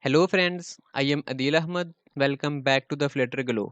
Hello friends, I am Adeel Ahmad. Welcome back to the Flutter glow.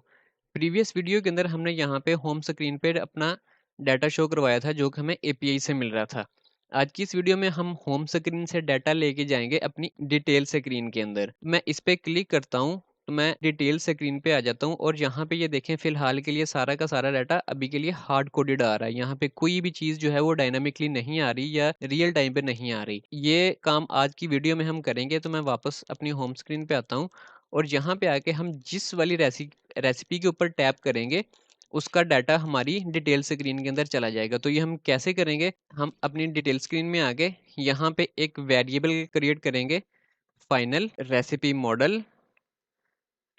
Previous video के अंदर हमने यहाँ पे होम स्क्रीन पे अपना डाटा शो करवाया था जो कि हमें एपीआई से मिल रहा था। आज की इस वीडियो में हम होम स्क्रीन से डाटा लेके जाएंगे अपनी डिटेल स्क्रीन के अंदर। मैं इस पे क्लिक करता हूँ तो मैं डिटेल स्क्रीन पे आ जाता हूँ और यहाँ पे ये देखें फिलहाल के लिए सारा का सारा डाटा अभी के लिए हार्ड कोडेड आ रहा है। यहाँ पे कोई भी चीज़ जो है वो डायनामिकली नहीं आ रही या रियल टाइम पे नहीं आ रही। ये काम आज की वीडियो में हम करेंगे। तो मैं वापस अपनी होम स्क्रीन पे आता हूँ और यहाँ पे आके हम जिस वाली रेसिपी के ऊपर टैप करेंगे उसका डाटा हमारी डिटेल स्क्रीन के अंदर चला जाएगा। तो ये हम कैसे करेंगे, हम अपनी डिटेल स्क्रीन में आके यहाँ पे एक वेरिएबल क्रिएट करेंगे, फाइनल रेसिपी मॉडल।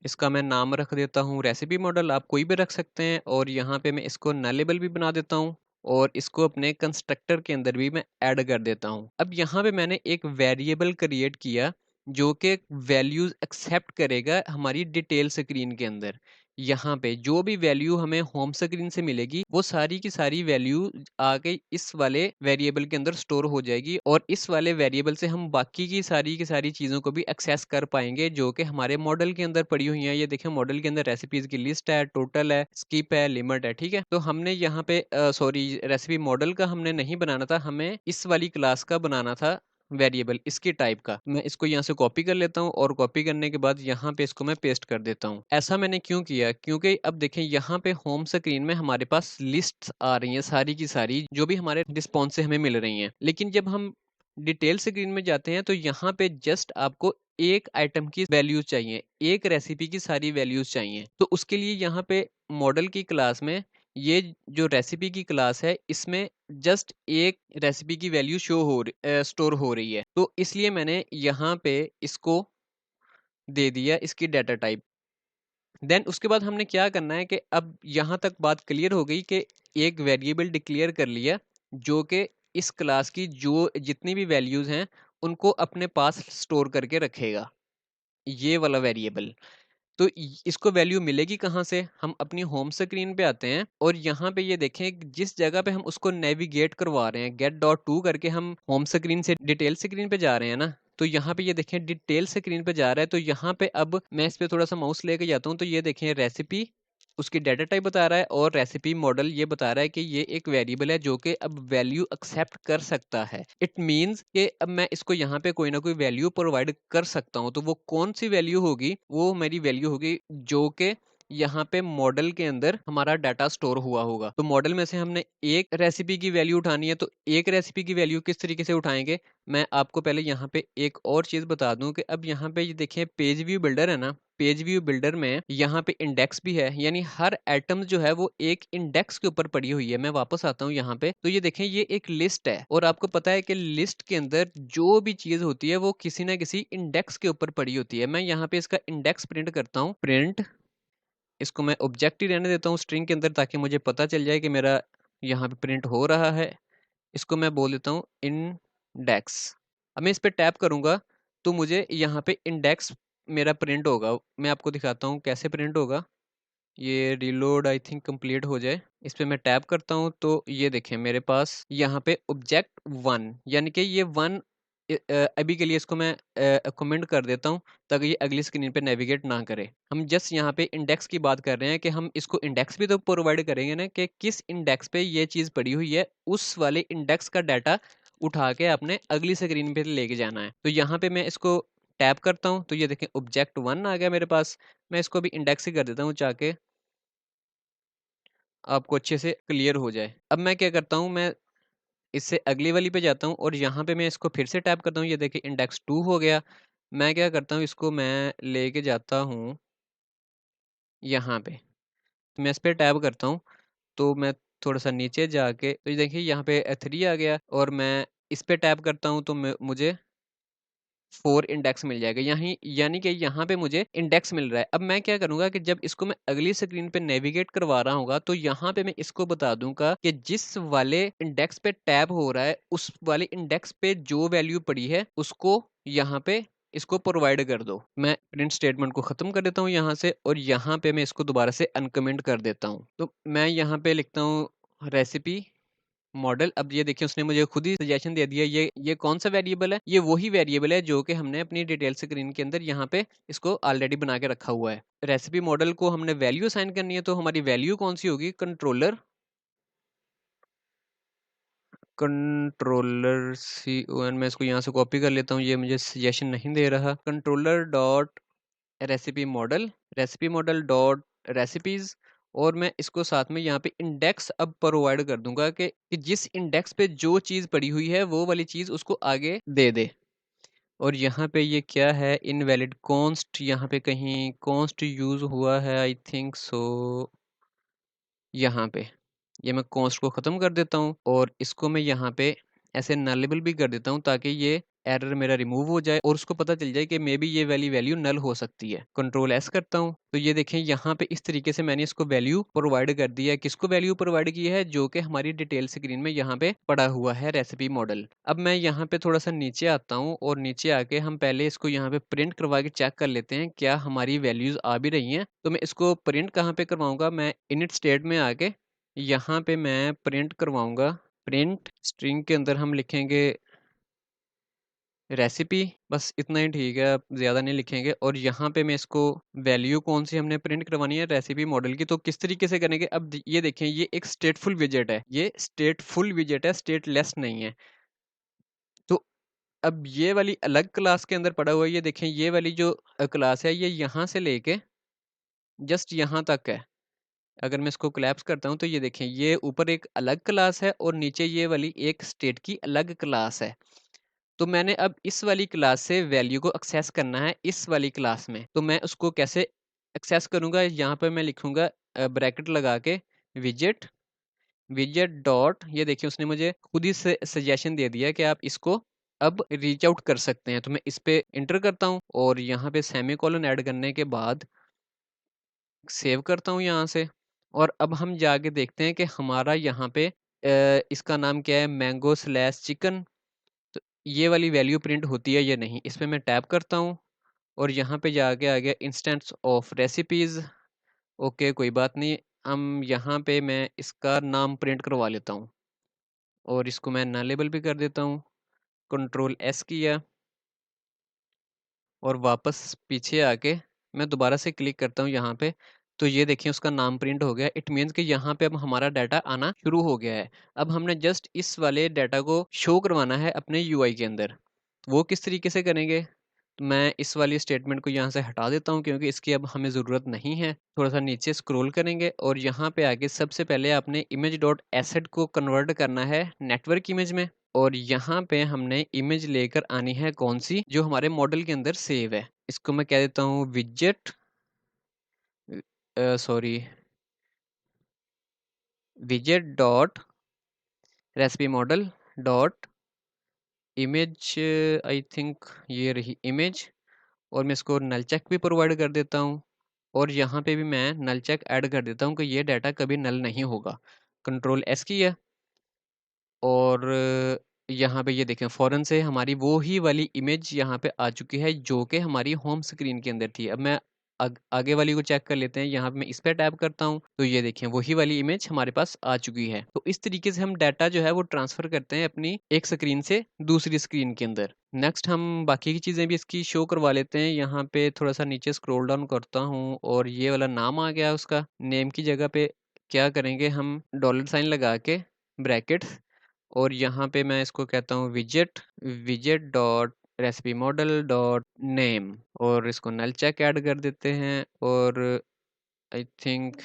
इसका मैं नाम रख देता हूँ रेसिपी मॉडल, आप कोई भी रख सकते हैं। और यहाँ पे मैं इसको नलेबल भी बना देता हूँ और इसको अपने कंस्ट्रक्टर के अंदर भी मैं ऐड कर देता हूँ। अब यहाँ पे मैंने एक वेरिएबल क्रिएट किया जो कि वैल्यूज एक्सेप्ट करेगा हमारी डिटेल स्क्रीन के अंदर। यहाँ पे जो भी वैल्यू हमें होम स्क्रीन से मिलेगी वो सारी की सारी वैल्यू आके इस वाले वेरिएबल के अंदर स्टोर हो जाएगी और इस वाले वेरिएबल से हम बाकी की सारी चीज़ों को भी एक्सेस कर पाएंगे जो कि हमारे मॉडल के अंदर पड़ी हुई हैं। ये देखें, मॉडल के अंदर रेसिपीज की लिस्ट है, टोटल है, स्किप है, लिमिट है। ठीक है, तो हमने यहाँ पे सॉरी, रेसिपी मॉडल का हमने नहीं बनाना था, हमें इस वाली क्लास का बनाना था वेरिएबल, इसकी टाइप का। मैं इसको यहाँ से कॉपी कर लेता हूँ और कॉपी करने के बाद यहाँ पे इसको मैं पेस्ट कर देता हूँ। ऐसा मैंने क्यों किया, क्योंकि अब देखें यहाँ पे होम स्क्रीन में हमारे पास लिस्ट आ रही हैं सारी की सारी जो भी हमारे रिस्पॉन्स से हमें मिल रही हैं। लेकिन जब हम डिटेल स्क्रीन में जाते हैं तो यहाँ पे जस्ट आपको एक आइटम की वैल्यूज चाहिए, एक रेसिपी की सारी वैल्यूज चाहिए। तो उसके लिए यहाँ पे मॉडल की क्लास में ये जो रेसिपी की क्लास है इसमें जस्ट एक रेसिपी की वैल्यू स्टोर हो रही है। तो इसलिए मैंने यहाँ पे इसको दे दिया इसकी डाटा टाइप। देन उसके बाद हमने क्या करना है कि अब यहाँ तक बात क्लियर हो गई कि एक वेरिएबल डिक्लेयर कर लिया जो कि इस क्लास की जो जितनी भी वैल्यूज हैं उनको अपने पास स्टोर करके रखेगा, ये वाला वेरिएबल। तो इसको वैल्यू मिलेगी कहाँ से, हम अपनी होम स्क्रीन पे आते हैं और यहाँ पे ये देखें जिस जगह पे हम उसको नेविगेट करवा रहे हैं, गेट डॉट टू करके हम होम स्क्रीन से डिटेल स्क्रीन पे जा रहे हैं ना। तो यहाँ पे ये देखें डिटेल स्क्रीन पे जा रहा है। तो यहाँ पे अब मैं इस पे थोड़ा सा माउस लेके जाता हूँ तो ये देखें रेसिपी उसकी डाटा टाइप बता रहा है और रेसिपी मॉडल ये बता रहा है कि ये एक वेरिएबल है जो कि अब वैल्यू एक्सेप्ट कर सकता है। इट मींस कि अब मैं इसको यहाँ पे कोई ना कोई वैल्यू प्रोवाइड कर सकता हूँ। तो वो कौन सी वैल्यू होगी, वो मेरी वैल्यू होगी जो कि यहाँ पे मॉडल के अंदर हमारा डाटा स्टोर हुआ होगा। तो मॉडल में से हमने एक रेसिपी की वैल्यू उठानी है, तो एक रेसिपी की वैल्यू किस तरीके से उठाएंगे, मैं आपको पहले यहाँ पे एक और चीज बता दूं कि अब यहाँ पे ये देखिए पेज व्यू बिल्डर है ना, पेज व्यू बिल्डर में यहाँ पे इंडेक्स भी है, यानी हर एटम जो है वो एक इंडेक्स के ऊपर पड़ी हुई है। मैं वापस आता हूँ यहाँ पे तो ये देखें ये एक लिस्ट है और आपको पता है कि लिस्ट के अंदर जो भी चीज होती है वो किसी ना किसी इंडेक्स के ऊपर पड़ी होती है। मैं यहाँ पे इसका इंडेक्स प्रिंट करता हूँ, प्रिंट, इसको मैं ऑब्जेक्ट ही रहने देता हूँ स्ट्रिंग के अंदर ताकि मुझे पता चल जाए कि मेरा यहाँ पे प्रिंट हो रहा है। इसको मैं बोल देता हूँ इंडेक्स। अब मैं इस पे टैप करूंगा तो मुझे यहाँ पे इंडेक्स मेरा प्रिंट होगा। मैं आपको दिखाता हूँ कैसे प्रिंट होगा। ये रिलोड आई थिंक कंप्लीट हो जाए, इस पे मैं टैप करता हूँ तो ये देखें मेरे पास यहाँ पे ऑब्जेक्ट वन, यानी कि ये वन अभी के लिए इसको मैं कमेंट कर देता हूँ ताकि ये अगली स्क्रीन पे नेविगेट ना करे। हम जस्ट यहाँ पे इंडेक्स की बात कर रहे हैं कि हम इसको इंडेक्स भी तो प्रोवाइड करेंगे ना कि किस इंडेक्स पे ये चीज़ पड़ी हुई है, उस वाले इंडेक्स का डाटा उठा के अपने अगली स्क्रीन पे लेके जाना है। तो यहाँ पे मैं इसको टैप करता हूँ तो ये देखें ऑब्जेक्ट वन आ गया मेरे पास। मैं इसको भी इंडेक्स ही कर देता हूँ चाके आपको अच्छे से क्लियर हो जाए। अब मैं क्या करता हूँ, मैं इससे अगली वाली पे जाता हूँ और यहाँ पे मैं इसको फिर से टैप करता हूँ, ये देखिए इंडेक्स टू हो गया। मैं क्या करता हूँ, इसको मैं लेके जाता हूँ यहाँ पे, तो मैं इस पे टैप करता हूँ तो मैं थोड़ा सा नीचे जाके तो ये देखिए यहाँ पे थ्री आ गया और मैं इस पे टैप करता हूँ तो मुझे फोर इंडेक्स मिल जाएगा। यहीं यानी कि यहाँ पे मुझे इंडेक्स मिल रहा है। अब मैं क्या करूंगा कि जब इसको मैं अगली स्क्रीन पे नेविगेट करवा रहा हूँ तो यहाँ पे मैं इसको बता दूंगा कि जिस वाले इंडेक्स पे टैप हो रहा है उस वाले इंडेक्स पे जो वैल्यू पड़ी है उसको यहाँ पे इसको प्रोवाइड कर दो। मैं प्रिंट स्टेटमेंट को खत्म कर देता हूँ यहाँ से और यहाँ पे मैं इसको दोबारा से अनकमेंट कर देता हूँ। तो मैं यहाँ पे लिखता हूँ रेसिपी मॉडल। अब ये देखिए उसने मुझे खुद ही सजेशन दे दिया, ये कौन सा वेरिएबल है, ये वही वेरिएबल है जो कि हमने अपनी डिटेल स्क्रीन के अंदर यहाँ पे इसको ऑलरेडी बना के रखा हुआ है। रेसिपी मॉडल को हमने वैल्यू असाइन करनी है, तो हमारी वैल्यू कौन सी होगी, कंट्रोलर कंट्रोलर C1। मैं इसको यहाँ से कॉपी कर लेता हूँ, ये मुझे सजेशन नहीं दे रहा। Controller dot recipe model dot recipes, और मैं इसको साथ में यहाँ पे इंडेक्स अब प्रोवाइड कर दूंगा कि जिस इंडेक्स पे जो चीज़ पड़ी हुई है वो वाली चीज़ उसको आगे दे दे। और यहाँ पे ये क्या है, इनवैलिड कॉन्स्ट, यहाँ पे कहीं कॉन्स्ट यूज हुआ है आई थिंक सो। यहाँ पे ये मैं कॉन्स्ट को ख़त्म कर देता हूँ और इसको मैं यहाँ पे ऐसे नल लेबल भी कर देता हूँ ताकि ये एरर मेरा रिमूव हो जाए और उसको पता चल जाए कि मे बी ये वाली वैल्यू नल हो सकती है। कंट्रोल एस करता हूँ तो ये देखें यहाँ पे इस तरीके से मैंने इसको वैल्यू प्रोवाइड कर दी है। किसको वैल्यू प्रोवाइड की है, जो कि हमारी डिटेल स्क्रीन में यहाँ पे पड़ा हुआ है रेसिपी मॉडल। अब मैं यहाँ पे थोड़ा सा नीचे आता हूँ और नीचे आके हम पहले इसको यहाँ पे प्रिंट करवा के चेक कर लेते हैं क्या हमारी वैल्यूज आ भी रही हैं। तो मैं इसको प्रिंट कहाँ पे करवाऊंगा, मैं इनिट स्टेट में आके यहाँ पे मैं प्रिंट करवाऊंगा। प्रिंट स्ट्रिंग के अंदर हम लिखेंगे रेसिपी, बस इतना ही ठीक है, अब ज़्यादा नहीं लिखेंगे। और यहाँ पे मैं इसको वैल्यू कौन सी हमने प्रिंट करवानी है, रेसिपी मॉडल की। तो किस तरीके से करेंगे, अब ये देखें ये एक स्टेटफुल विजेट है, ये स्टेटफुल विजेट है, स्टेटलेस नहीं है। तो अब ये वाली अलग क्लास के अंदर पड़ा हुआ है, ये देखें ये वाली जो क्लास है ये यहाँ से लेके जस्ट यहाँ तक है। अगर मैं इसको कोलैप्स करता हूँ तो ये देखें ये ऊपर एक अलग क्लास है और नीचे ये वाली एक स्टेट की अलग क्लास है। तो मैंने अब इस वाली क्लास से वैल्यू को एक्सेस करना है इस वाली क्लास में, तो मैं उसको कैसे एक्सेस करूंगा, यहाँ पर मैं लिखूंगा ब्रैकेट लगा के विजेट विजेट डॉट, ये देखिए उसने मुझे खुद ही से सजेशन दे दिया कि आप इसको अब रीच आउट कर सकते हैं। तो मैं इस पे इंटर करता हूँ और यहाँ पे सेमीकोलन ऐड करने के बाद सेव करता हूँ यहाँ से। और अब हम जाके देखते हैं कि हमारा यहाँ पे इसका नाम क्या है, मैंगो स्लैश चिकन। तो ये वाली वैल्यू प्रिंट होती है या नहीं, इस पर मैं टैप करता हूँ और यहाँ पे जाके आ गया इंस्टेंस ऑफ रेसिपीज़। ओके कोई बात नहीं, हम यहाँ पे मैं इसका नाम प्रिंट करवा लेता हूँ और इसको मैं ना लेबल भी कर देता हूँ। कंट्रोल एस किया और वापस पीछे आके मैं दोबारा से क्लिक करता हूँ यहाँ पे। तो ये देखिए उसका नाम प्रिंट हो गया। इट मीन्स कि यहाँ पे अब हमारा डाटा आना शुरू हो गया है। अब हमने जस्ट इस वाले डाटा को शो करवाना है अपने यूआई के अंदर। वो किस तरीके से करेंगे, तो मैं इस वाली स्टेटमेंट को यहाँ से हटा देता हूँ क्योंकि इसकी अब हमें ज़रूरत नहीं है। थोड़ा सा नीचे स्क्रॉल करेंगे और यहाँ पे आके सबसे पहले आपने इमेज डॉट एसेट को कन्वर्ट करना है नेटवर्क इमेज में। और यहाँ पे हमने इमेज लेकर आनी है कौन सी, जो हमारे मॉडल के अंदर सेव है। इसको मैं कह देता हूँ विजेट sorry विजेट dot recipe model dot image, I think ये रही इमेज। और मैं इसको नल चेक भी प्रोवाइड कर देता हूँ और यहाँ पे भी मैं नल चेक ऐड कर देता हूँ कि ये डाटा कभी नल नहीं होगा। कंट्रोल एस की है और यहाँ पे ये देखें फ़ौरन से हमारी वो ही वाली इमेज यहाँ पे आ चुकी है जो कि हमारी होम स्क्रीन के अंदर थी। अब मैं आगे वाली को चेक कर लेते हैं। यहाँ पे मैं इस पे टैप करता हूँ तो ये देखें वही वाली इमेज हमारे पास आ चुकी है। तो इस तरीके से हम डाटा जो है वो ट्रांसफ़र करते हैं अपनी एक स्क्रीन से दूसरी स्क्रीन के अंदर। नेक्स्ट हम बाकी की चीज़ें भी इसकी शो करवा लेते हैं। यहाँ पे थोड़ा सा नीचे स्क्रॉल डाउन करता हूँ और ये वाला नाम आ गया उसका। नेम की जगह पे क्या करेंगे, हम डॉलर साइन लगा के ब्रैकेट्स और यहाँ पे मैं इसको कहता हूँ विजेट विजेट dot recipe model dot name और इसको नल चेक ऐड कर देते हैं। और आई थिंक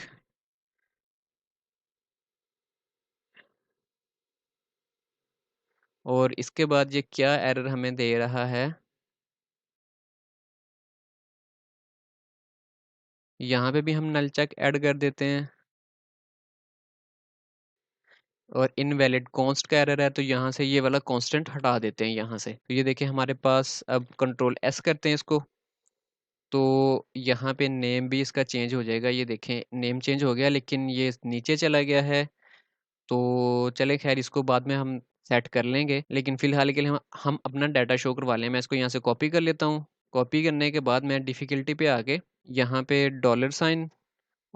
और इसके बाद ये क्या एरर हमें दे रहा है, यहाँ पे भी हम नल चेक ऐड कर देते हैं। और इनवैलिड कॉन्स्ट का एरर है तो यहाँ से ये वाला कांस्टेंट हटा देते हैं यहाँ से। तो ये देखिए हमारे पास, अब कंट्रोल एस करते हैं इसको तो यहाँ पे नेम भी इसका चेंज हो जाएगा। ये देखें नेम चेंज हो गया लेकिन ये नीचे चला गया है। तो चले खैर इसको बाद में हम सेट कर लेंगे, लेकिन फ़िलहाल के लिए हम अपना डाटा शो करवा लें। मैं इसको यहाँ से कॉपी कर लेता हूँ। कॉपी करने के बाद मैं डिफ़िकल्टी पे आके यहाँ पे डॉलर साइन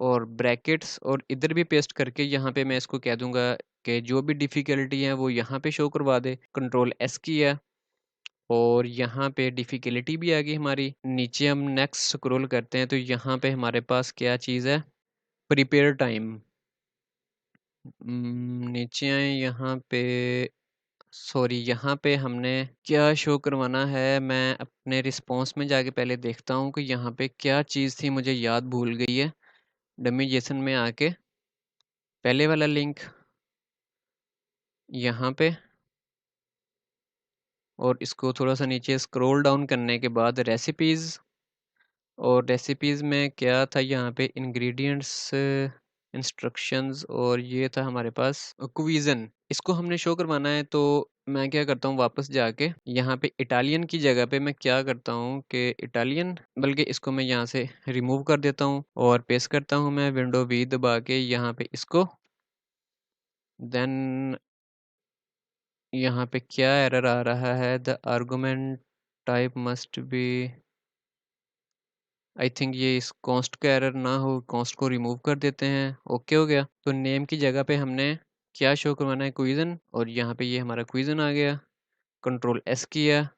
और ब्रैकेट्स और इधर भी पेस्ट करके यहाँ पे मैं इसको कह दूंगा कि जो भी डिफ़िकल्टी है वो यहाँ पे शो करवा दे। कंट्रोल एस किया और यहाँ पे डिफ़िकल्टी भी आ गई हमारी। नीचे हम नेक्स्ट स्क्रॉल करते हैं तो यहाँ पे हमारे पास क्या चीज़ है, प्रिपेयर टाइम। नीचे आए यहाँ पे, सॉरी यहाँ पे हमने क्या शो करवाना है, मैं अपने रिस्पॉन्स में जाके पहले देखता हूँ कि यहाँ पे क्या चीज़ थी, मुझे याद भूल गई है। डमी जेसन में आके पहले वाला लिंक यहाँ पे और इसको थोड़ा सा नीचे स्क्रॉल डाउन करने के बाद रेसिपीज़, और रेसिपीज़ में क्या था यहाँ पे, इंग्रेडिएंट्स, इंस्ट्रक्शंस, और ये था हमारे पास क्विज़न। इसको हमने शो करवाना है तो मैं क्या करता हूँ, वापस जाके यहाँ पे इटालियन की जगह पे मैं क्या करता हूँ कि इटालियन, बल्कि इसको मैं यहाँ से रिमूव कर देता हूँ और पेस्ट करता हूँ मैं विंडो वी दबा के यहाँ पे इसको। देन यहाँ पे क्या एरर आ रहा है, the argument type must be, I think ये इस कॉस्ट का एरर ना हो, कॉस्ट को रिमूव कर देते हैं। ओके हो गया। तो नेम की जगह पे हमने क्या शो करवाना है, क्विज़न, और यहाँ पे ये हमारा क्विज़न आ गया। कंट्रोल एस किया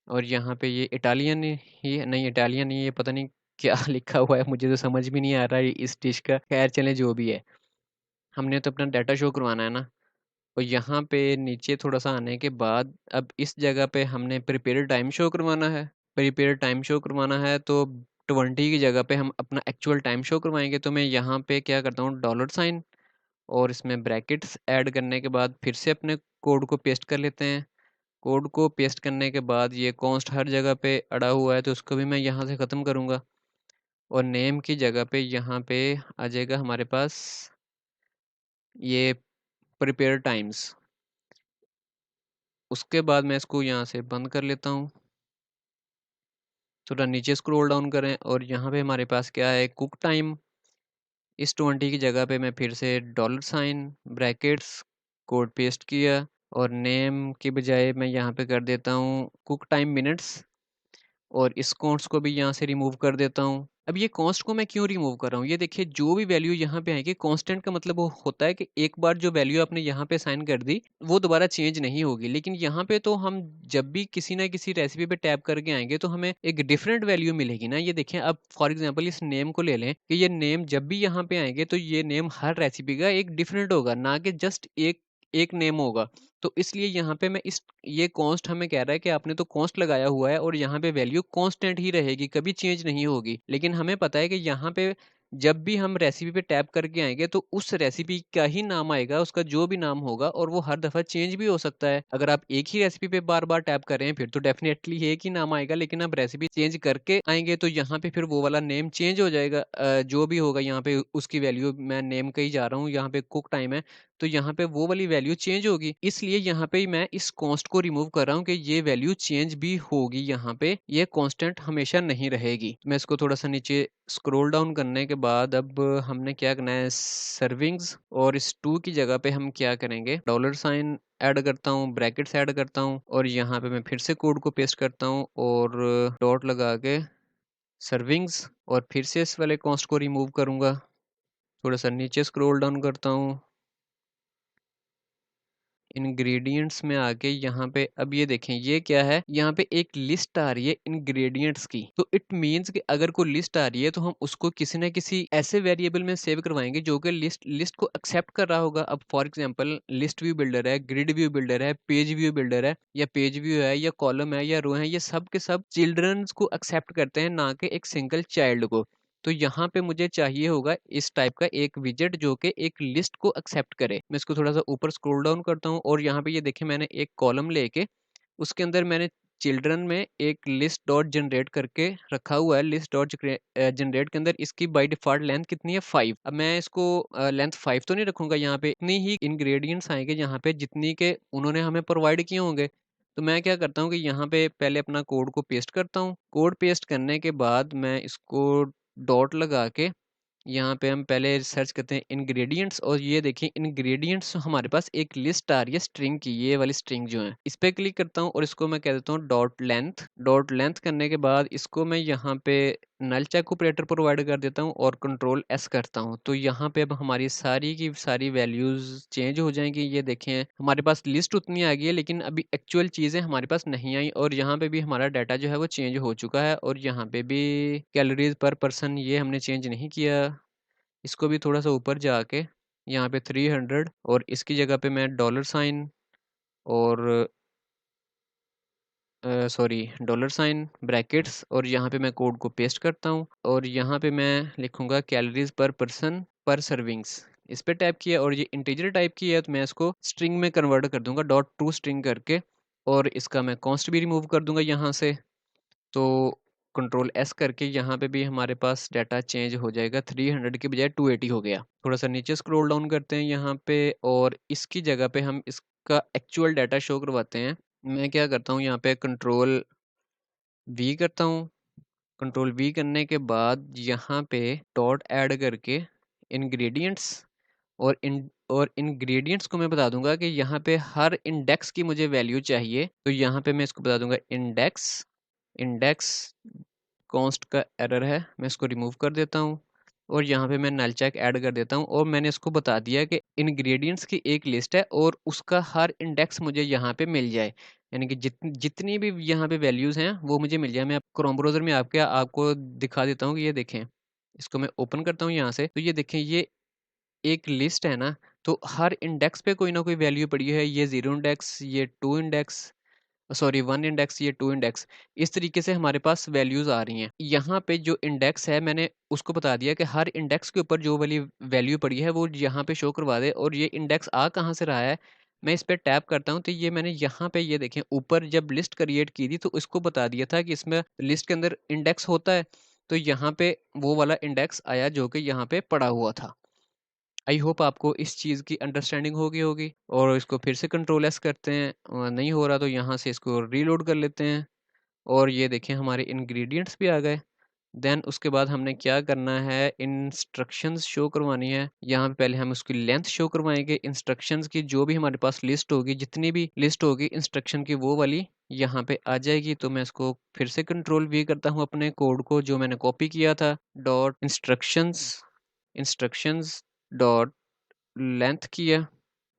और यहाँ पे ये इटालियन ही नहीं, इटालियन नहीं, ये पता नहीं क्या लिखा हुआ है, मुझे तो समझ भी नहीं आ रहा है इस डिश का। खैर चले जो भी है, हमने तो अपना डाटा शो करवाना है ना। और यहाँ पे नीचे थोड़ा सा आने के बाद अब इस जगह पे हमने प्रिपेयर टाइम शो करवाना है। प्रिपेयर टाइम शो करवाना है तो 20 की जगह पे हम अपना एक्चुअल टाइम शो करवाएंगे। तो मैं यहाँ पे क्या करता हूँ, डॉलर साइन और इसमें ब्रैकेट्स ऐड करने के बाद फिर से अपने कोड को पेस्ट कर लेते हैं। कोड को पेस्ट करने के बाद ये कॉन्स्ट हर जगह पे अड़ा हुआ है तो उसको भी मैं यहाँ से ख़त्म करूँगा और नेम की जगह पे यहाँ पे आ जाएगा हमारे पास ये प्रिपेयर टाइम्स। उसके बाद मैं इसको यहाँ से बंद कर लेता हूँ। थोड़ा नीचे स्क्रॉल डाउन करें और यहाँ पे हमारे पास क्या है, कुक टाइम। इस 20 की जगह पे मैं फिर से dollar sign brackets code paste किया और नेम की बजाय मैं यहाँ पे कर देता हूँ कुक टाइम मिनट्स और इस कॉन्स्ट को भी यहाँ से रिमूव कर देता हूँ। अब ये कॉन्स्ट को मैं क्यों रिमूव कर रहा हूँ, ये देखिए जो भी वैल्यू यहाँ पे आएगी, कांस्टेंट का मतलब वो होता है कि एक बार जो वैल्यू आपने यहाँ पे साइन कर दी वो दोबारा चेंज नहीं होगी। लेकिन यहाँ पे तो हम जब भी किसी ना किसी रेसिपी पे टैप करके आएंगे तो हमें एक डिफरेंट वैल्यू मिलेगी ना। ये देखें, अब फॉर एग्जाम्पल इस नेम को ले लें कि ये नेम जब भी यहाँ पे आएंगे तो ये नेम हर रेसिपी का एक डिफरेंट होगा, ना कि जस्ट एक एक नेम होगा। तो इसलिए यहाँ पे मैं इस ये कॉन्स्ट हमें कह रहा है कि आपने तो कॉन्स्ट लगाया हुआ है और यहाँ पे वैल्यू कांस्टेंट ही रहेगी, कभी चेंज नहीं होगी। लेकिन हमें पता है कि यहाँ पे जब भी हम रेसिपी पे टैप करके आएंगे तो उस रेसिपी का ही नाम आएगा, उसका जो भी नाम होगा, और वो हर दफा चेंज भी हो सकता है। अगर आप एक ही रेसिपी पे बार बार टैप कर रहे हैं फिर तो डेफिनेटली एक ही नाम आएगा, लेकिन आप रेसिपी चेंज करके आएंगे तो यहाँ पे फिर वो वाला नेम चेंज हो जाएगा। जो भी होगा यहाँ पे उसकी वैल्यू, मैं नेम का ही जा रहा हूँ, यहाँ पे कुक टाइम है तो यहाँ पे वो वाली वैल्यू चेंज होगी। इसलिए यहाँ पे मैं इस कॉन्स्ट को रिमूव कर रहा हूँ कि ये वैल्यू चेंज भी होगी, यहाँ पे ये कांस्टेंट हमेशा नहीं रहेगी। मैं इसको थोड़ा सा नीचे स्क्रॉल डाउन करने के बाद अब हमने क्या करना है, सर्विंग्स, और इस टू की जगह पे हम क्या करेंगे, डॉलर साइन ऐड करता हूँ, ब्रैकेट्स ऐड करता हूँ और यहाँ पे मैं फिर से कोड को पेस्ट करता हूँ और डॉट लगा के सर्विंग्स, और फिर से इस वाले कॉस्ट को रिमूव करूँगा। थोड़ा सा नीचे स्क्रॉल डाउन करता हूँ, इंग्रेडिएंट्स में आके यहाँ पे अब ये देखें, ये क्या है, यहाँ पे एक लिस्ट आ रही है इंग्रेडिएंट्स की। तो इट मींस कि अगर कोई लिस्ट आ रही है तो हम उसको किसी ना किसी ऐसे वेरिएबल में सेव करवाएंगे जो कि लिस्ट को एक्सेप्ट कर रहा होगा। अब for example list view builder है, ग्रिड व्यू बिल्डर है, पेज व्यू बिल्डर है, या पेज व्यू है, या कॉलम है, या रो है, ये सब के सब चिल्ड्रंस को एक्सेप्ट करते हैं, ना कि एक सिंगल चाइल्ड को। तो यहाँ पे मुझे चाहिए होगा इस टाइप का एक विजेट जो कि एक लिस्ट को एक्सेप्ट करे। मैं इसको थोड़ा सा ऊपर स्क्रॉल डाउन करता हूँ और यहाँ पे ये देखिए, मैंने एक कॉलम लेके उसके अंदर मैंने चिल्ड्रन में एक लिस्ट डॉट जनरेट करके रखा हुआ है। लिस्ट डॉट जनरेट के अंदर इसकी बाय डिफॉल्ट लेंथ कितनी है, 5। अब मैं इसको लेंथ 5 तो नहीं रखूंगा, यहाँ पे इतनी ही इंग्रेडिएंट्स आएंगे यहाँ पे जितनी के उन्होंने हमें प्रोवाइड किए होंगे। तो मैं क्या करता हूँ कि यहाँ पे पहले अपना कोड को पेस्ट करता हूँ। कोड पेस्ट करने के बाद मैं इसको डॉट लगा के यहाँ पे हम पहले सर्च करते हैं इंग्रेडिएंट्स, और ये देखिए इंग्रेडिएंट्स हमारे पास एक लिस्ट आ रही है स्ट्रिंग की, ये वाली स्ट्रिंग जो है। इस पे क्लिक करता हूँ और इसको मैं कह देता हूँ डॉट लेंथ। डॉट लेंथ करने के बाद इसको मैं यहाँ पे नल चेक ऑपरेटर प्रोवाइड कर देता हूँ और कंट्रोल एस करता हूँ। तो यहाँ पे अब हमारी सारी की सारी वैल्यूज़ चेंज हो जाएंगी। ये देखें हमारे पास लिस्ट उतनी आ गई है, लेकिन अभी एक्चुअल चीज़ें हमारे पास नहीं आई, और यहाँ पे भी हमारा डाटा जो है वो चेंज हो चुका है। और यहाँ पे भी कैलोरीज पर पर्सन ये हमने चेंज नहीं किया। इसको भी थोड़ा सा ऊपर जाके यहाँ पे 300 और इसकी जगह पे मैं डॉलर साइन और सॉरी डॉलर साइन ब्रैकेट्स, और यहाँ पे मैं कोड को पेस्ट करता हूँ और यहाँ पे मैं लिखूंगा कैलोरीज पर पर्सन पर सर्विंग्स। इस पे टाइप किया और ये इंटीजर टाइप किया है, तो मैं इसको स्ट्रिंग में कन्वर्ट कर दूंगा डॉट टू स्ट्रिंग करके, और इसका मैं कॉन्स्ट भी रिमूव कर दूंगा यहाँ से। तो कंट्रोल एस करके यहाँ पे भी हमारे पास डाटा चेंज हो जाएगा, 300 के बजाय 280 हो गया। थोड़ा सा नीचे स्क्रॉल डाउन करते हैं यहाँ पे, और इसकी जगह पे हम इसका एक्चुअल डाटा शो करवाते हैं। मैं क्या करता हूँ, यहाँ पे कंट्रोल वी करता हूँ। कंट्रोल वी करने के बाद यहाँ पे डॉट ऐड करके इंग्रेडिएंट्स, और इंग्रेडिएंट्स को मैं बता दूंगा कि यहाँ पे हर इंडेक्स की मुझे वैल्यू चाहिए। तो यहाँ पे मैं इसको बता दूंगा इंडेक्स, इंडेक्स कॉन्स्ट का एरर है, मैं इसको रिमूव कर देता हूँ। और यहाँ पे मैं नल चेक ऐड कर देता हूँ, और मैंने इसको बता दिया कि इंग्रेडिएंट्स की एक लिस्ट है और उसका हर इंडेक्स मुझे यहाँ पे मिल जाए, यानी कि जितनी भी यहाँ पे वैल्यूज़ हैं वो मुझे मिल जाए। मैं क्रोम ब्राउज़र में आपको दिखा देता हूँ कि ये देखें, इसको मैं ओपन करता हूँ यहाँ से, तो ये देखें ये एक लिस्ट है ना। तो हर इंडेक्स पे कोई ना कोई वैल्यू पड़ी है, ये 0 इंडेक्स, ये 2 इंडेक्स, सॉरी 1 इंडेक्स, ये 2 इंडेक्स। इस तरीके से हमारे पास वैल्यूज आ रही हैं। यहाँ पे जो इंडेक्स है मैंने उसको बता दिया कि हर इंडेक्स के ऊपर जो वाली वैल्यू पड़ी है वो यहाँ पे शो करवा दे। और ये इंडेक्स आ कहाँ से रहा है, मैं इस पर टैप करता हूँ तो ये मैंने यहाँ पे ये देखें ऊपर जब लिस्ट क्रिएट की थी तो इसको बता दिया था कि इसमें लिस्ट के अंदर इंडेक्स होता है। तो यहाँ पे वो वाला इंडेक्स आया जो कि यहाँ पे पड़ा हुआ था। आई होप आपको इस चीज़ की अंडरस्टैंडिंग होगी होगी। और इसको फिर से कंट्रोल एस करते हैं, नहीं हो रहा तो यहाँ से इसको रीलोड कर लेते हैं। और ये देखें हमारे इंग्रेडिएंट्स भी आ गए। देन उसके बाद हमने क्या करना है, इंस्ट्रक्शंस शो करवानी है। यहाँ पे पहले हम उसकी लेंथ शो करवाएंगे इंस्ट्रक्शंस की, जो भी हमारे पास लिस्ट होगी, जितनी भी लिस्ट होगी इंस्ट्रक्शन की वो वाली यहाँ पे आ जाएगी। तो मैं इसको फिर से कंट्रोल वी करता हूँ अपने कोड को जो मैंने कॉपी किया था, dot instructions, instructions dot length किया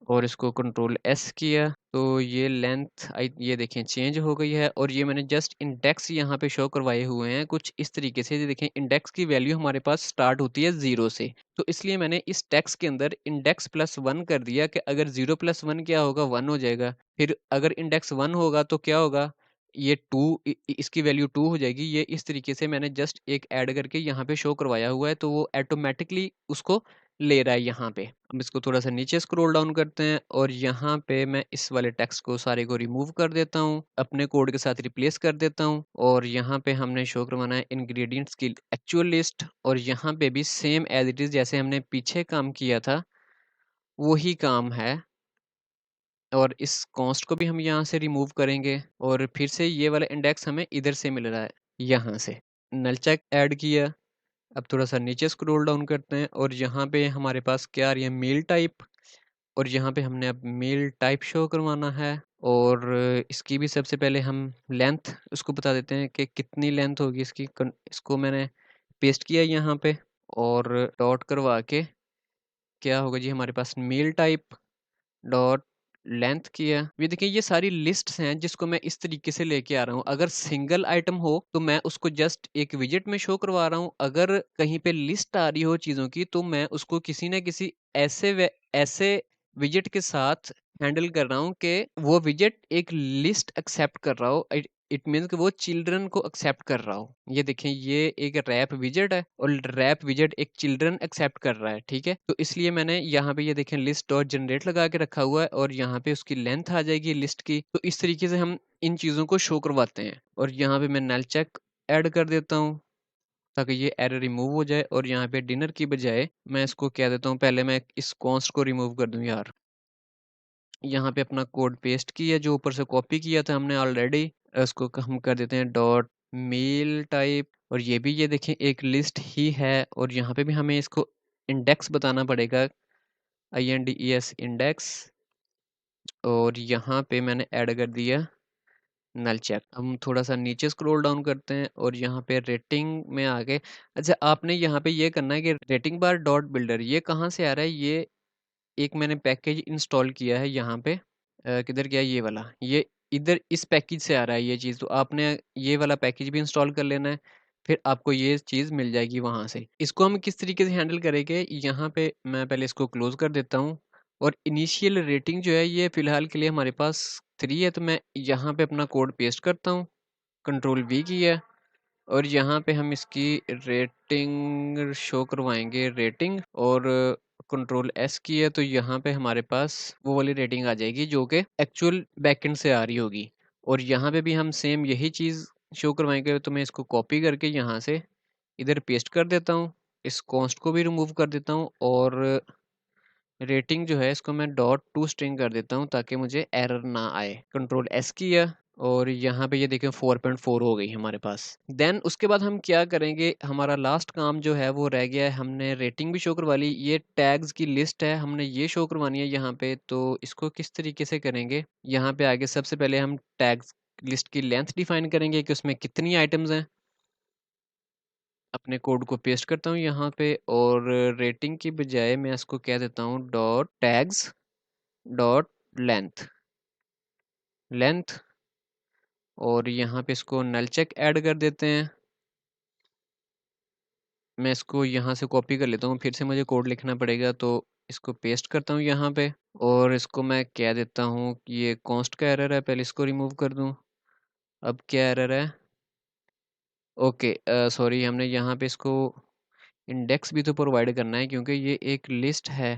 और इसको कंट्रोल एस किया। तो ये लेंथ ये देखें चेंज हो गई है। और ये मैंने जस्ट इंडेक्स यहाँ पे शो करवाए हुए हैं कुछ इस तरीके से। ये देखें इंडेक्स की वैल्यू हमारे पास स्टार्ट होती है 0 से, तो इसलिए मैंने इस टेक्स्ट के अंदर इंडेक्स प्लस 1 कर दिया कि अगर 0 प्लस 1 क्या होगा, 1 हो जाएगा। फिर अगर इंडेक्स 1 होगा तो क्या होगा, ये 2, इसकी वैल्यू 2 हो जाएगी। ये इस तरीके से मैंने जस्ट एक ऐड करके यहाँ पे शो करवाया हुआ है, तो वो ऑटोमेटिकली उसको ले रहा है यहाँ पे। अब इसको थोड़ा सा नीचे स्क्रॉल डाउन करते हैं और यहाँ पे मैं इस वाले टेक्स्ट को सारे को रिमूव कर देता हूँ, अपने कोड के साथ रिप्लेस कर देता हूँ। और यहाँ पे हमने शो करवाना है इंग्रेडिएंट्स की एक्चुअल लिस्ट, और यहाँ पे भी सेम एज इट इज जैसे हमने पीछे काम किया था वही काम है। और इस कॉन्स्ट को भी हम यहाँ से रिमूव करेंगे, और फिर से ये वाला इंडेक्स हमें इधर से मिल रहा है, यहाँ से नल चेक ऐड किया। अब थोड़ा सा नीचे स्क्रॉल डाउन करते हैं और यहाँ पे हमारे पास क्या आ रही है, मेल टाइप। और यहाँ पे हमने अब मेल टाइप शो करवाना है। और इसकी भी सबसे पहले हम लेंथ उसको बता देते हैं कि कितनी लेंथ होगी इसकी। इसको मैंने पेस्ट किया यहाँ पे और डॉट करवा के क्या होगा जी, हमारे पास मेल टाइप डॉट लेंथ किया। ये देखिए ये सारी लिस्ट्स हैं जिसको मैं इस तरीके से लेके आ रहा हूँ। अगर सिंगल आइटम हो तो मैं उसको जस्ट एक विजेट में शो करवा रहा हूँ। अगर कहीं पे लिस्ट आ रही हो चीज़ों की तो मैं उसको किसी ना किसी ऐसे विजेट के साथ हैंडल कर रहा हूँ कि वो विजेट एक लिस्ट एक्सेप्ट कर रहा हो। इट मीन्स कि वो चिल्ड्रन को एक्सेप्ट कर रहा हो। ये देखें ये एक रैप विजेट है और रैप विजेट एक चिल्ड्रन एक्सेप्ट कर रहा है, ठीक है। तो इसलिए मैंने यहाँ पे ये देखें लिस्ट डॉट जनरेट लगा के रखा हुआ है और यहाँ पे उसकी लेंथ आ जाएगी लिस्ट की। तो इस तरीके से हम इन चीज़ों को शो करवाते हैं। और यहाँ पे मैं नल चेक ऐड कर देता हूँ ताकि ये एरर रिमूव हो जाए। और यहाँ पे डिनर की बजाय मैं इसको कह देता हूँ, पहले मैं इस कॉन्स्ट को रिमूव कर दूँ यार। यहाँ पे अपना कोड पेस्ट किया जो ऊपर से कॉपी किया था हमने ऑलरेडी, उसको हम कर देते हैं डॉट मेल टाइप। और ये भी ये देखें एक लिस्ट ही है। और यहाँ पे भी हमें इसको इंडेक्स बताना पड़ेगा, INDEX इंडेक्स। और यहाँ पे मैंने ऐड कर दिया नल चेक। हम थोड़ा-सा नीचे स्क्रॉल डाउन करते हैं और यहाँ पे रेटिंग में आ गए। अच्छा, आपने यहाँ पे ये करना है कि रेटिंग बार डॉट बिल्डर ये कहाँ से आ रहा है? ये एक मैंने पैकेज इंस्टॉल किया है यहाँ पे। किधर गया ये वाला? ये इधर इस पैकेज से आ रहा है ये चीज़, तो आपने ये वाला पैकेज भी इंस्टॉल कर लेना है, फिर आपको ये चीज़ मिल जाएगी वहाँ से। इसको हम किस तरीके से हैंडल करेंगे, यहाँ पे मैं पहले इसको क्लोज़ कर देता हूँ और इनिशियल रेटिंग जो है ये फ़िलहाल के लिए हमारे पास 3 है, तो मैं यहाँ पे अपना कोड पेस्ट करता हूँ, कंट्रोल V किया और यहाँ पे हम इसकी रेटिंग शो करवाएँगे रेटिंग और कंट्रोल S की है, तो यहाँ पे हमारे पास वो वाली रेटिंग आ जाएगी जो कि एक्चुअल बैकएंड से आ रही होगी और यहाँ पे भी हम सेम यही चीज़ शो करवाएँगे, तो मैं इसको कॉपी करके यहाँ से इधर पेस्ट कर देता हूँ। इस कॉन्स्ट को भी रिमूव कर देता हूँ और रेटिंग जो है इसको मैं डॉट टू स्ट्रिंग कर देता हूँ ताकि मुझे एरर ना आए। कंट्रोल एस किया और यहाँ पे ये देखें 4.4 हो गई हमारे पास। देन उसके बाद हम क्या करेंगे, हमारा लास्ट काम जो है वो रह गया है। हमने रेटिंग भी शो करवा ली, ये टैग्स की लिस्ट है, हमने ये शो करवानी है यहाँ पे। तो इसको किस तरीके से करेंगे, यहाँ पे आगे सबसे पहले हम टैग्स लिस्ट की लेंथ डिफाइन करेंगे कि उसमें कितनी आइटम्स हैं। अपने कोड को पेस्ट करता हूँ यहाँ पे और रेटिंग की बजाय मैं इसको कह देता हूँ dot tags dot length length और यहाँ पे इसको नल चेक ऐड कर देते हैं। मैं इसको यहाँ से कॉपी कर लेता हूँ, फिर से मुझे कोड लिखना पड़ेगा, तो इसको पेस्ट करता हूँ यहाँ पे और इसको मैं कह देता हूँ कि ये कॉन्स्ट का एरर है, पहले इसको रिमूव कर दूँ। अब क्या एरर है, ओके सॉरी, हमने यहाँ पे इसको इंडेक्स भी तो प्रोवाइड करना है क्योंकि ये एक लिस्ट है।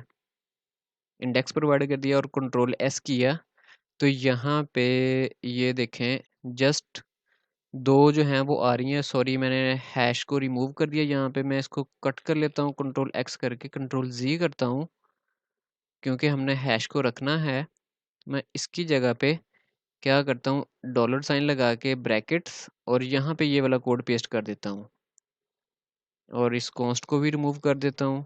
इंडेक्स प्रोवाइड कर दिया और कंट्रोल एस किया, तो यहाँ पे ये देखें जस्ट 2 जो हैं वो आ रही हैं। सॉरी, मैंने हैश को रिमूव कर दिया, यहाँ पे मैं इसको कट कर लेता हूँ कंट्रोल एक्स करके, कंट्रोल जी करता हूँ क्योंकि हमने हैश को रखना है। मैं इसकी जगह पे क्या करता हूँ, डॉलर साइन लगा के ब्रैकेट्स और यहाँ पे ये वाला कोड पेस्ट कर देता हूँ और इस कॉन्स्ट को भी रिमूव कर देता हूँ।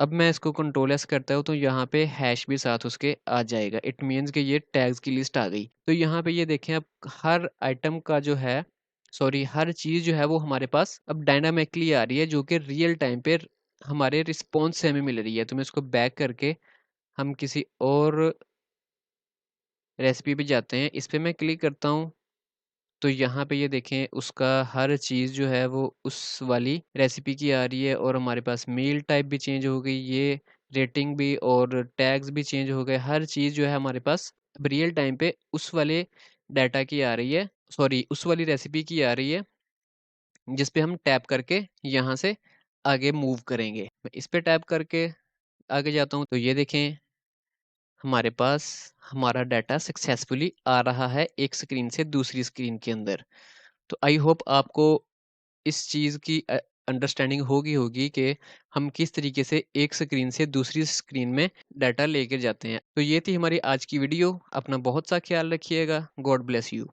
अब मैं इसको कंट्रोल एस करता हूँ तो यहाँ पे हैश भी साथ उसके आ जाएगा। इट मीन्स कि ये टैग्स की लिस्ट आ गई। तो यहाँ पे ये देखें, अब हर आइटम का जो है, सॉरी, हर चीज़ जो है वो हमारे पास अब डायनामिकली आ रही है जो कि रियल टाइम पे हमारे रिस्पॉन्स से हमें मिल रही है। तो मैं इसको बैक करके हम किसी और रेसिपी पे जाते हैं, इस पे मैं क्लिक करता हूँ तो यहाँ पे ये देखें उसका हर चीज़ जो है वो उस वाली रेसिपी की आ रही है और हमारे पास मील टाइप भी चेंज हो गई, ये रेटिंग भी और टैग्स भी चेंज हो गए। हर चीज़ जो है हमारे पास अब रियल टाइम पे उस वाले डाटा की आ रही है, सॉरी उस वाली रेसिपी की आ रही है जिस पे हम टैप करके यहाँ से आगे मूव करेंगे। मैं इस पे टैप करके आगे जाता हूँ तो ये देखें हमारे पास हमारा डाटा सक्सेसफुली आ रहा है एक स्क्रीन से दूसरी स्क्रीन के अंदर। तो आई होप आपको इस चीज़ की अंडरस्टैंडिंग होगी कि हम किस तरीके से एक स्क्रीन से दूसरी स्क्रीन में डाटा लेकर जाते हैं। तो ये थी हमारी आज की वीडियो। अपना बहुत सा ख्याल रखिएगा। God bless you.